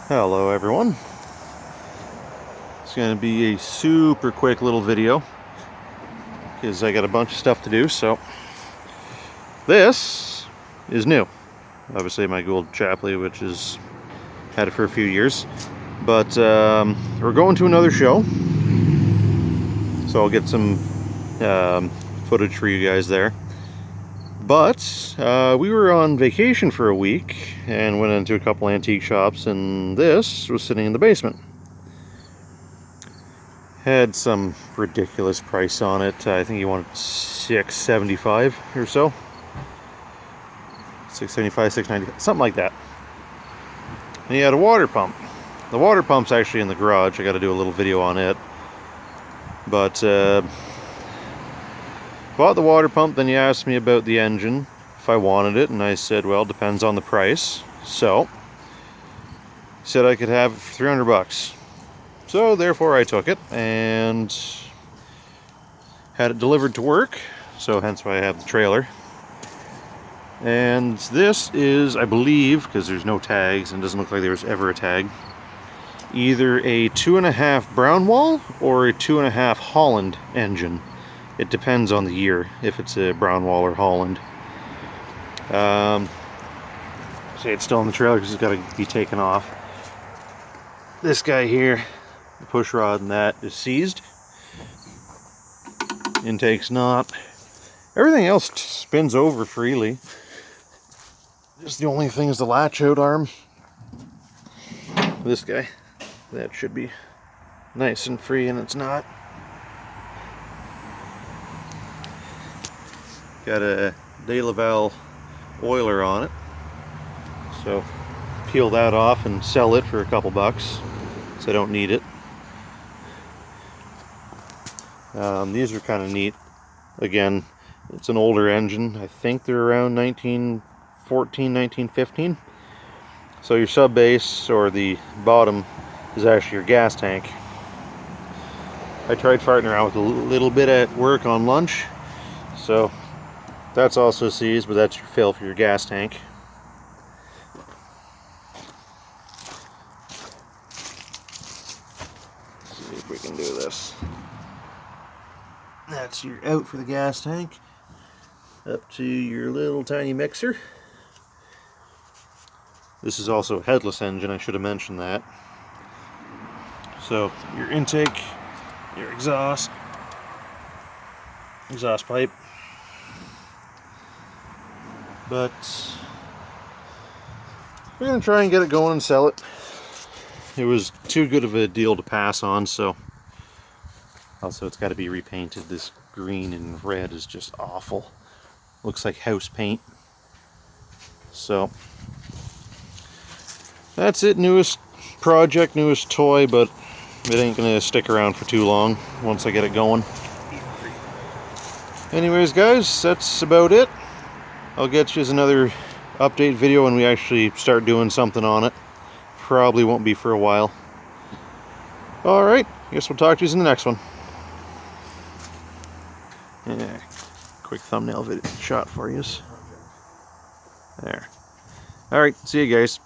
Hello everyone. It's going to be a super quick little video because I got a bunch of stuff to do. So this is new. Obviously my Gould Chapley, which has had it for a few years, but we're going to another show, so I'll get some footage for you guys there. But we were on vacation for a week and went into a couple antique shops, and this was sitting in the basement. Had some ridiculous price on it. I think he wanted $675 or so. $675, $690, something like that. And he had a water pump. The water pump's actually in the garage. I got to do a little video on it. But bought the water pump. Then he asked me about the engine, if I wanted it, and I said, well, depends on the price. So he said I could have it for 300 bucks. So therefore I took it and had it delivered to work, so hence why I have the trailer. And this is, I believe, because there's no tags and it doesn't look like there was ever a tag, either a 2.5 Brownwall or a 2.5 Holland engine. It depends on the year, if it's a Brownwall or Holland. Say it's still in the trailer because it's got to be taken off. This guy here, the push rod and that is seized. Intake's not. Everything else spins over freely. Just the only thing is the latch out arm. This guy, that should be nice and free, and it's not. Got a De Laval oiler on it, so peel that off and sell it for a couple bucks, so I don't need it. These are kind of neat. Again, it's an older engine. I think they're around 1914, 1915. So your sub base, or the bottom, is actually your gas tank. I tried farting around with a little bit at work on lunch, so that's also seized, but that's your fill for your gas tank. Let's see if we can do this. That's your out for the gas tank, up to your little tiny mixer. This is also a headless engine, I should have mentioned that. So your intake, your exhaust pipe. But we're going to try and get it going and sell it. It was too good of a deal to pass on, so also it's got to be repainted. This green and red is just awful. Looks like house paint. So that's it. Newest project, newest toy, but it ain't gonna stick around for too long once I get it going. Anyways guys, that's about it. I'll get you another update video when we actually start doing something on it. Probably won't be for a while. Alright, I guess we'll talk to you in the next one. Yeah, quick thumbnail video shot for you. There. Alright, see you guys.